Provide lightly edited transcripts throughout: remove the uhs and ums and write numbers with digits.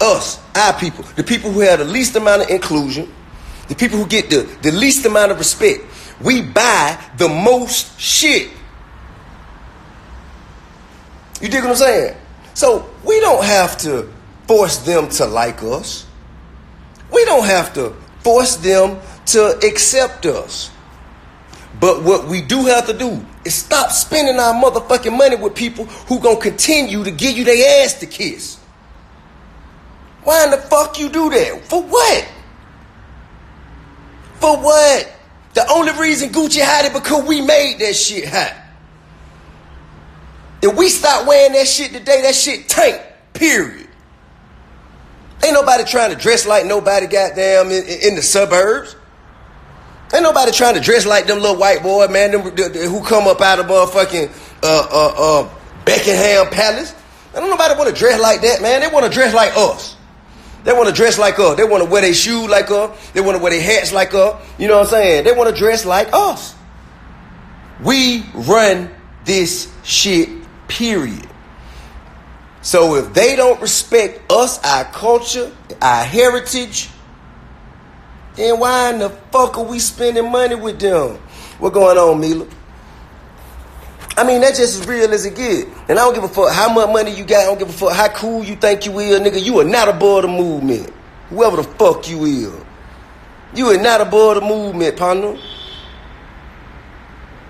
Us, our people, the people who have the least amount of inclusion, the people who get the least amount of respect. We buy the most shit. You dig what I'm saying? So we don't have to force them to like us. We don't have to force them to accept us. But what we do have to do is stop spending our motherfucking money with people who gonna continue to give you their ass to kiss. Why in the fuck you do that? For what? For what? The only reason Gucci hot it because we made that shit hot. If we stop wearing that shit today, that shit tank. Period. Ain't nobody trying to dress like nobody goddamn in the suburbs. Ain't nobody trying to dress like them little white boy, man, them, who come up out of motherfucking Buckingham Palace. Ain't nobody want to dress like that, man. They want to dress like us. They want to dress like us. They want to wear their shoes like us. They want to wear their hats like us. You know what I'm saying? They want to dress like us. We run this shit, period. So if they don't respect us, our culture, our heritage, then why in the fuck are we spending money with them? What going on, Mila? I mean, that's just as real as it get. And I don't give a fuck how much money you got. I don't give a fuck how cool you think you is, nigga. You are not above the movement. Whoever the fuck you is. You are not above the movement, partner.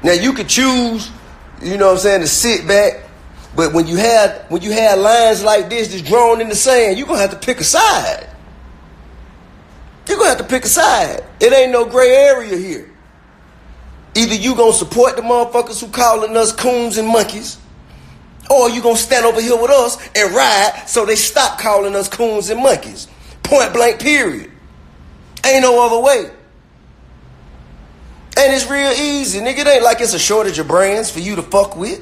Now, you could choose, you know what I'm saying, to sit back. But when you have lines like this that's drawn in the sand, you're going to have to pick a side. You're going to have to pick a side. It ain't no gray area here. Either you going to support the motherfuckers who calling us coons and monkeys, or you going to stand over here with us and ride so they stop calling us coons and monkeys. Point blank, period. Ain't no other way. And it's real easy, nigga. It ain't like it's a shortage of brands for you to fuck with.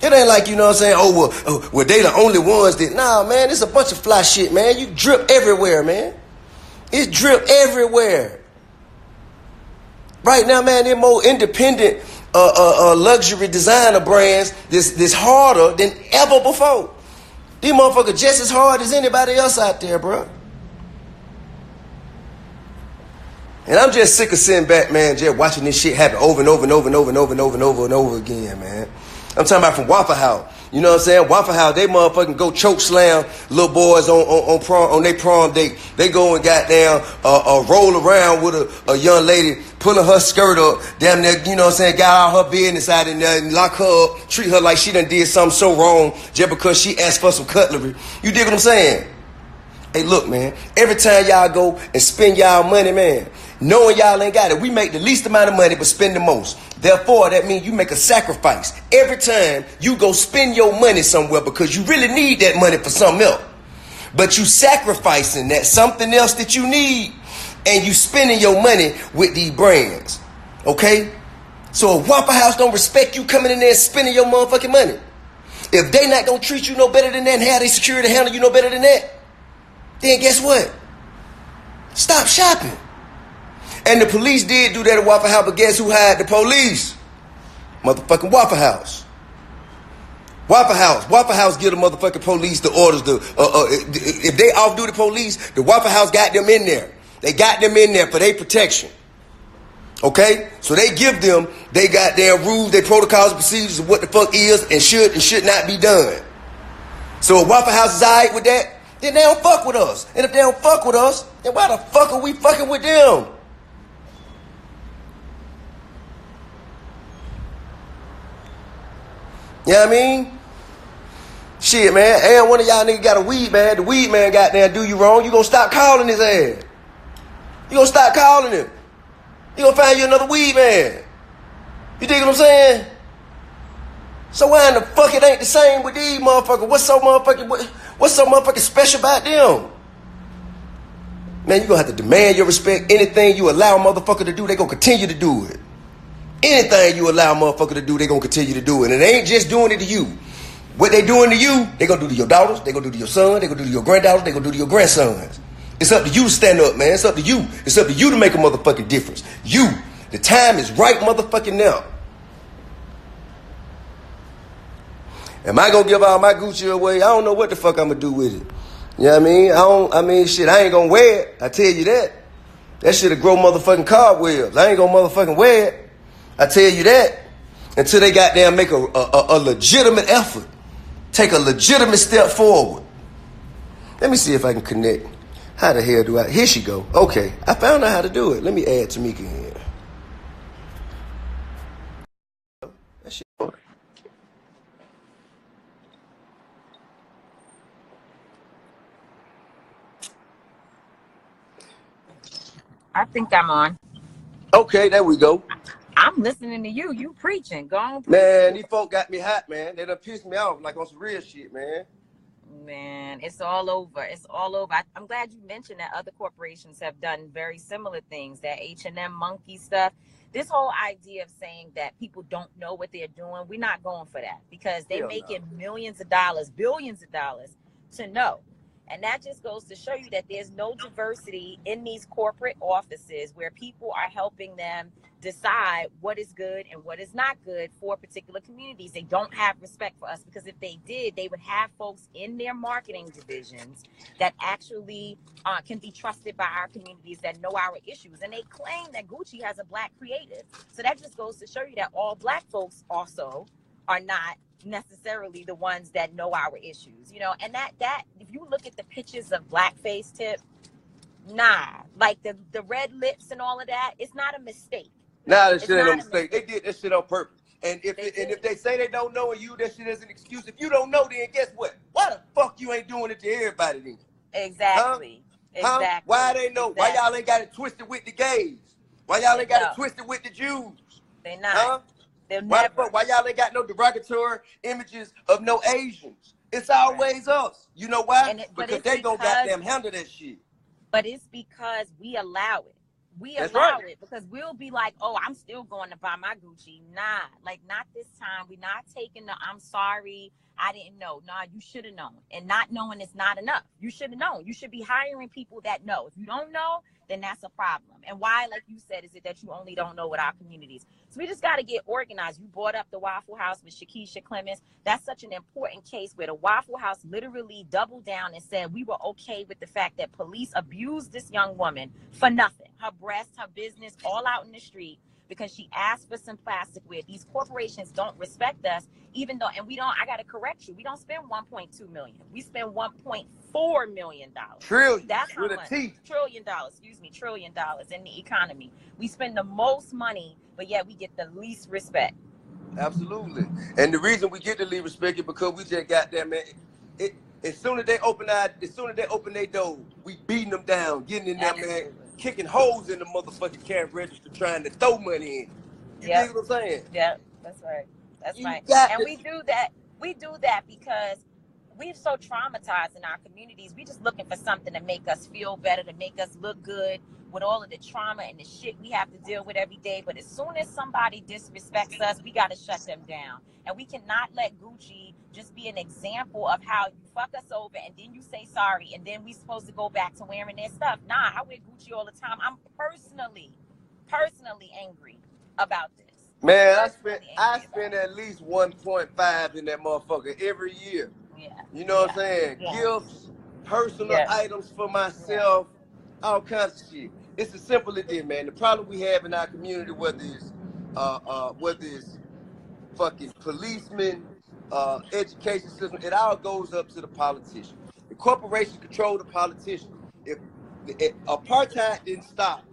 It ain't like, you know what I'm saying, well, they the only ones that, nah, man, it's a bunch of fly shit, man. You drip everywhere, man. It's drip everywhere. Right now, man, they're more independent luxury designer brands that's harder than ever before. These motherfuckers just as hard as anybody else out there, bro. And I'm just sick of sitting back, man, just watching this shit happen over and over and over and over and over and over and over and over again, man. I'm talking about from Waffle House. You know what I'm saying? Waffle House, they motherfucking go choke slam little boys on their prom date. They go and goddamn roll around with a young lady, pulling her skirt up, damn near, you know what I'm saying, got all her business out in there and lock her up, treat her like she done did something so wrong just because she asked for some cutlery. You dig what I'm saying? Hey, look, man, every time y'all go and spend y'all money, man, knowing y'all ain't got it, we make the least amount of money but spend the most. Therefore, that means you make a sacrifice every time you go spend your money somewhere because you really need that money for something else. But you sacrificing that something else that you need and you spending your money with these brands. Okay? So if Waffle House don't respect you coming in there and spending your motherfucking money, if they not gonna treat you no better than that and have their security handle you no better than that, then guess what? Stop shopping. And the police did do that at Waffle House, but guess who hired the police? Motherfucking Waffle House. Waffle House give the motherfucking police the orders to, if they off-duty police, the Waffle House got them in there. They got them in there for their protection. Okay? So they give them, they got their rules, their protocols and procedures of what the fuck is and should not be done. So if Waffle House is alright with that, then they don't fuck with us. And if they don't fuck with us, then why the fuck are we fucking with them? You know what I mean? Shit, man. And one of y'all niggas got a weed man. The weed man got there do you wrong. You gonna stop calling his ass. You gonna stop calling him. You gonna find you another weed man. You dig what I'm saying? So why in the fuck it ain't the same with these motherfuckers? What's so motherfucking special about them? Man, you gonna have to demand your respect. Anything you allow a motherfucker to do, they gonna continue to do it. Anything you allow a motherfucker to do, they gonna continue to do it. And it ain't just doing it to you. What they doing to you, they gonna do to your daughters, they gonna do to your son, they gonna do to your granddaughters, they gonna do to your grandsons. It's up to you to stand up, man. It's up to you. It's up to you to make a motherfucking difference. You. The time is right motherfucking now. Am I gonna give all my Gucci away? I don't know what the fuck I'm gonna do with it. You know what I mean? Shit, I ain't gonna wear it. I tell you that. That shit'll grow motherfucking cobwebs. I ain't gonna motherfucking wear it. I tell you that. Until they goddamn make a legitimate effort. Take a legitimate step forward. Let me see if I can connect. How the hell do I? Here she go. Okay, I found out how to do it. Let me add Tamika in. That shit. I think I'm on. Okay, there we go. I'm listening to you. You preaching. Go on, preach. Man, these folk got me hot, man. They done pissed me off like on some real shit, man. Man, it's all over. It's all over. I'm glad you mentioned that other corporations have done very similar things. That H&M monkey stuff. This whole idea of saying that people don't know what they're doing, we're not going for that because they're making millions of dollars, billions of dollars to know. And that just goes to show you that there's no diversity in these corporate offices where people are helping them decide what is good and what is not good for particular communities. They don't have respect for us because if they did, they would have folks in their marketing divisions that actually can be trusted by our communities that know our issues. And they claim that Gucci has a black creative. So that just goes to show you that all black folks also are not necessarily the ones that know our issues, you know. And that if you look at the pictures of blackface, Tip, like the red lips and all of that, it's not a mistake. Nah, that shit ain't no mistake. They did that shit on purpose. And if they say they don't know and you, that shit is an excuse. If you don't know, then guess what? Why the fuck you ain't doing it to everybody then? Exactly. Huh? Exactly. Why they know? Exactly. Why y'all ain't got it twisted with the gays? Why y'all ain't got it twisted with the Jews? They not. Huh? Why y'all ain't got no derogatory images of no Asians? It's always us. You know why? Because they gonna goddamn handle that shit. But it's because we allow it. We allow it because we'll be like, oh, I'm still going to buy my Gucci. Nah, like not this time. We're not taking the I'm sorry, I didn't know. Nah, you should have known. And not knowing is not enough. You should have known. You should be hiring people that know. If you don't know, then that's a problem. And why, like you said, is it that you only don't know what our communities? So we just got to get organized. You brought up the Waffle House with Shakisha Clemens. That's such an important case where the Waffle House literally doubled down and said we were okay with the fact that police abused this young woman for nothing. Her breast, her business, all out in the street because she asked for some plasticware. These corporations don't respect us, even though, and we don't, I got to correct you, we don't spend 1.2 million. We spend $1.4 million. Trillion. That's how much. $1 trillion, $1 trillion in the economy. We spend the most money, but yet we get the least respect. Absolutely. And the reason we get the least respect is because we just got that, man. As soon as they open their door, we beating them down, getting in there, man, kicking holes in the motherfucking cash register, trying to throw money in. You dig what I'm saying? Yeah, that's right. That's right. And we do that. We do that because we're so traumatized in our communities. We just looking for something to make us feel better, to make us look good with all of the trauma and the shit we have to deal with every day. But as soon as somebody disrespects us, we got to shut them down. And we cannot let Gucci just be an example of how you fuck us over and then you say sorry and then we supposed to go back to wearing their stuff. Nah, I wear Gucci all the time. I'm personally angry about this. Man, I spend at least 1.5 in that motherfucker every year. Yeah. You know what I'm saying? Yeah. Gifts, personal items for myself, all kinds of shit. It's as simple as this, man. The problem we have in our community, whether it's fucking policemen, education system, it all goes up to the politicians. The corporations control the politicians. If apartheid didn't stop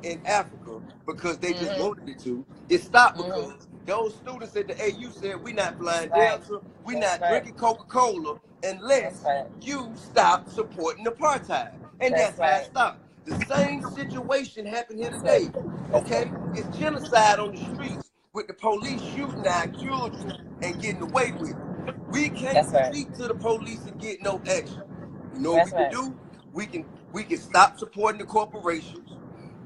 in Africa because they just wanted it to, it stopped because those students at the AU said, we're not flying Delta, we're not drinking Coca-Cola unless you stop supporting apartheid. And that's how it stopped. The same situation happened here today. Okay? It's genocide on the streets with the police shooting our children and getting away with it. We can't speak to the police and get no action. You know what we can do? We can stop supporting the corporations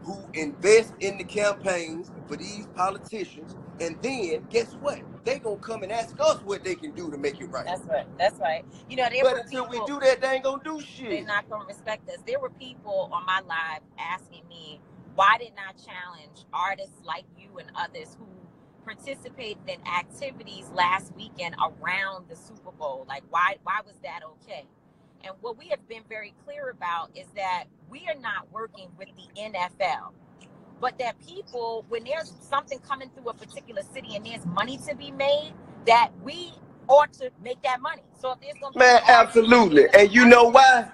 who invest in the campaigns for these politicians, and then guess what? They gonna come and ask us what they can do to make it right. That's right. You know, but until we do that, they ain't gonna do shit. They're not gonna respect us. There were people on my live asking me, why didn't I challenge artists like you and others who participated in activities last weekend around the Super Bowl? Like, why was that okay? And what we have been very clear about is that we are not working with the NFL, but that people, when there's something coming through a particular city and there's money to be made, that we ought to make that money. So if there's going to be Man, absolutely. And you know why?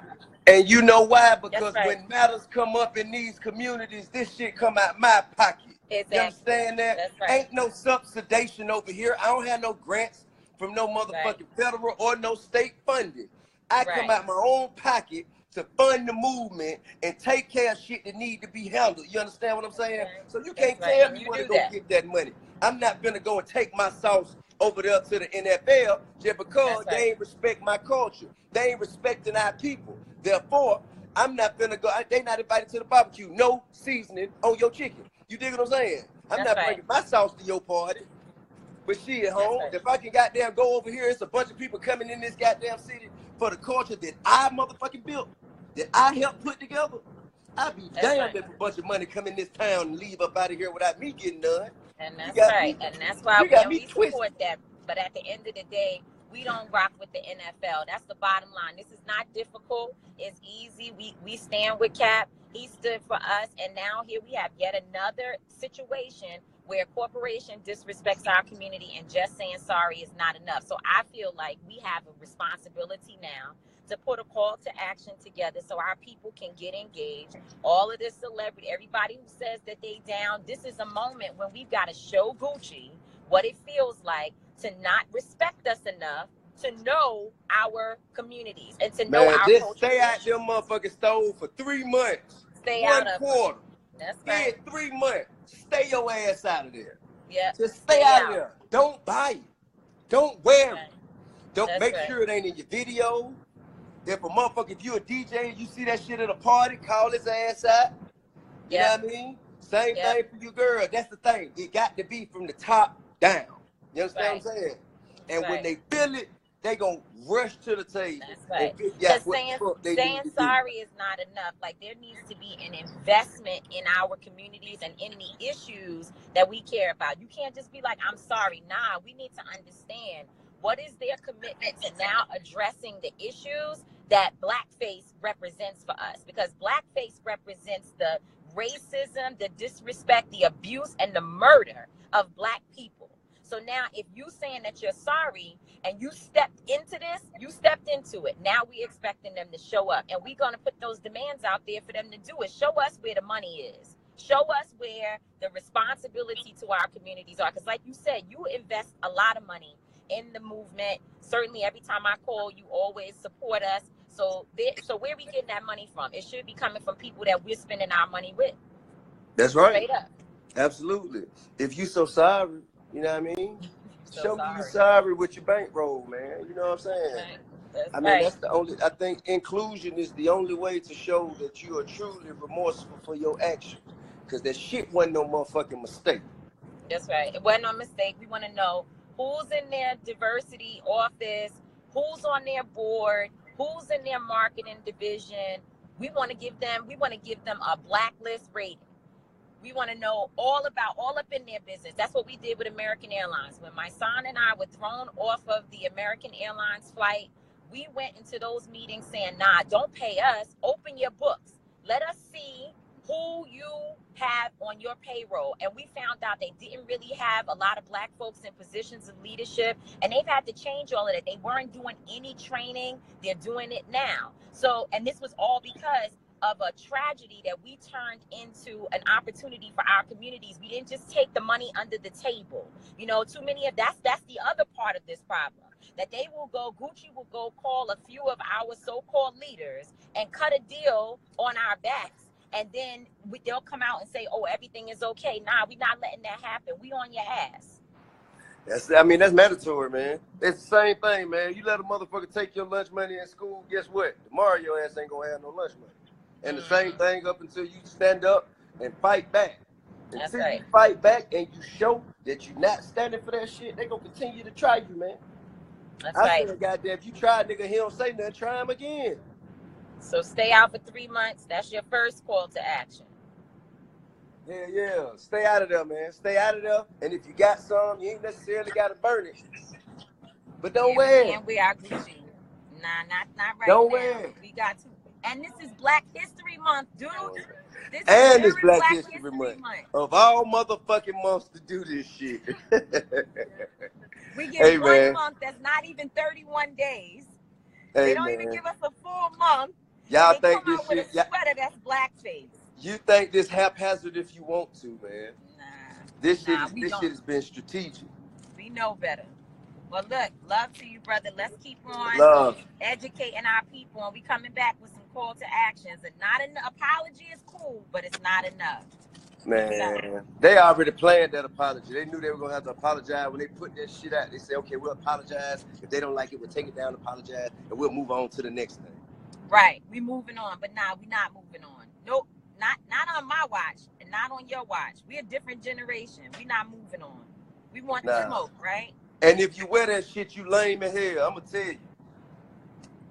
And you know why? Because when matters come up in these communities, this shit come out my pocket. Exactly. You understand that? That's right. Ain't no subsidization over here. I don't have no grants from no motherfucking federal or no state funding. I come out my own pocket to fund the movement and take care of shit that need to be handled. You understand what I'm saying? So you can't tell me where to go get that money. I'm not gonna go and take my sauce over there to the NFL just because they ain't respect my culture. They ain't respecting our people. Therefore, I'm not gonna go. They not invited to the barbecue. No seasoning on your chicken. You dig what I'm saying? I'm not bringing my sauce to your party. But she at home. If I can goddamn go over here, it's a bunch of people coming in this goddamn city for the culture that I motherfucking built, that I helped put together. I'd be damned if a bunch of money come in this town and leave up out of here without me getting none. And that's right. And that's why we support that. But at the end of the day, we don't rock with the NFL. That's the bottom line. This is not difficult. It's easy. We stand with Cap. He stood for us. And now here we have yet another situation where a corporation disrespects our community, and just saying sorry is not enough. So I feel like we have a responsibility now to put a call to action together so our people can get engaged. All of this celebrity, everybody who says that they down, this is a moment when we've got to show Gucci what it feels like to not respect us enough to know our communities and to know our culture. Stay out them motherfucking stove for 3 months. Stay out of quarter. That's right. 3 months. Stay your ass out of there. Yeah. Just stay out of there. Don't buy it. Don't wear it. Don't make sure it ain't in your video. If you're a DJ and you see that shit at a party, call his ass out. You know what I mean? Same thing for you, girl. That's the thing. It got to be from the top down. You understand what I'm saying? And when they feel it, they gonna rush to the table. That's right. Because saying sorry is not enough. Like, there needs to be an investment in our communities and in the issues that we care about. You can't just be like, I'm sorry. Nah, we need to understand what is their commitment to now addressing the issues that blackface represents for us, because blackface represents the racism, the disrespect, the abuse, and the murder of black people. So now if you saying that you're sorry and you stepped into this, you stepped into it. Now we expecting them to show up, and we're going to put those demands out there for them to do it. Show us where the money is. Show us where the responsibility to our communities are. Because like you said, you invest a lot of money in the movement. Certainly every time I call, you always support us. So where are we getting that money from? It should be coming from people that we're spending our money with. That's right. Straight up. Absolutely. If you so sorry, you know what I mean? Show me you sorry with your bankroll, man. You know what I'm saying? That's the only, I think inclusion is the only way to show that you are truly remorseful for your actions. Because that shit wasn't no motherfucking mistake. That's right. It wasn't no mistake. We want to know who's in their diversity office, who's on their board, who's in their marketing division. We want to give them a blacklist rating. We want to know all up in their business. That's what we did with American Airlines. When my son and I were thrown off of the American Airlines flight, we went into those meetings saying, nah, don't pay us. Open your books. Let us see who you have on your payroll. And we found out they didn't really have a lot of black folks in positions of leadership, and they've had to change all of that. They weren't doing any training. They're doing it now. So, and this was all because of a tragedy that we turned into an opportunity for our communities. We didn't just take the money under the table. You know, too many of that's the other part of this problem, that Gucci will go call a few of our so-called leaders and cut a deal on our backs. And then they'll come out and say, oh, everything is okay. Nah, we're not letting that happen. We on your ass. That's mandatory, man. It's the same thing, man. You let a motherfucker take your lunch money in school, guess what? Tomorrow your ass ain't gonna have no lunch money. And the same thing up until you stand up and fight back. Until you fight back and you show that you're not standing for that shit, they gonna continue to try you, man. I said, goddamn, if you try, nigga, he don't say nothing, try him again. So stay out for 3 months. That's your first call to action. Yeah. Stay out of there, man. Stay out of there. And if you got some, you ain't necessarily got to burn it. But don't wear it. We are Gucci. Nah, not right Don't now. wear it. We got to, and this is Black History Month, dude. This is And it's during Black History Month. Of all motherfucking months to do this shit. We get Hey, one man. month that's not even 31 days. Hey, They don't man. even give us a full month. Y'all They think come this out with shit? a sweater that's blackface. You think this haphazard if you want to, man? Nah, This shit don't. has been strategic. We know better. Well, look, love to you, brother. Let's keep on educating our people, and we coming back with some call to actions. And not an apology is cool, but it's not enough. Man, they already planned that apology. They knew they were gonna have to apologize when they put that shit out. They say, okay, we'll apologize. If they don't like it, we'll take it down, apologize, and we'll move on to the next thing. Right, we moving on, but nah, we not moving on. Nope, not on my watch, and not on your watch. We a different generation. We not moving on. We want the smoke, right? And if you wear that shit, you lame as hell. I'm gonna tell you.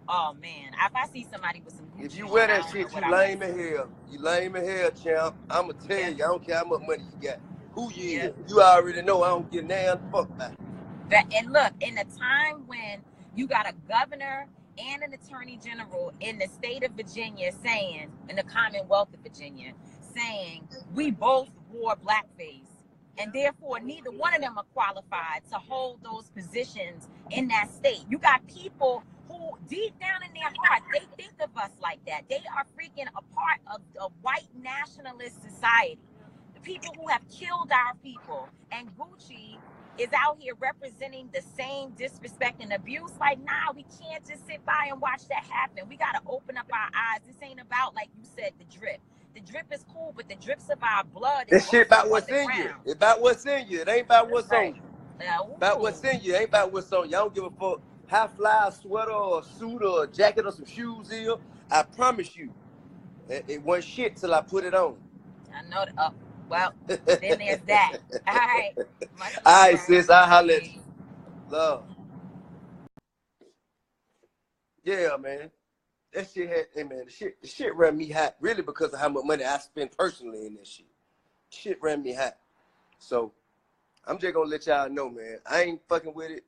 Oh man, if I see somebody with some Gucci if you wear that on, shit, you lame as hell. You lame as hell, champ. I'm gonna tell you, I don't care how much money you got. Who you is? You already know I don't give a damn fuck about that. And look, in a time when you got a governor and an attorney general in the state of Virginia saying, in the Commonwealth of Virginia, saying we both wore blackface, and therefore neither one of them are qualified to hold those positions in that state. You got people who deep down in their heart, they think of us like that. They are freaking a part of a white nationalist society. The people who have killed our people, and Gucci is out here representing the same disrespect and abuse. Like, nah, we can't just sit by and watch that happen. We got to open up our eyes. This ain't about, like you said, the drip. The drip is cool, but the drips of our blood is this shit about what's in you. It's about what's in you. It ain't about what's on you. About what's in you. It ain't about what's on you. I don't give a fuck how fly a sweater or a suit or a jacket or some shoes is. I promise you, it wasn't shit till I put it on. I know that. Well, then there's that. All right. All right, sis. I'll holler at you. Love. Yeah, man. That shit had, hey man, the shit ran me hot. Really because of how much money I spent personally in this shit. Shit ran me hot. So I'm just gonna let y'all know, man. I ain't fucking with it.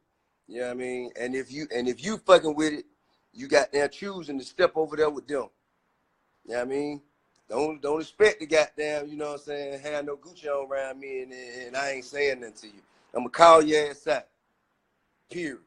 You know what I mean? And if you fucking with it, you got there choosing to step over there with them. You know what I mean? Don't expect the goddamn, you know what I'm saying, have no Gucci on around me and I ain't saying nothing to you. I'm gonna call your ass out. Period.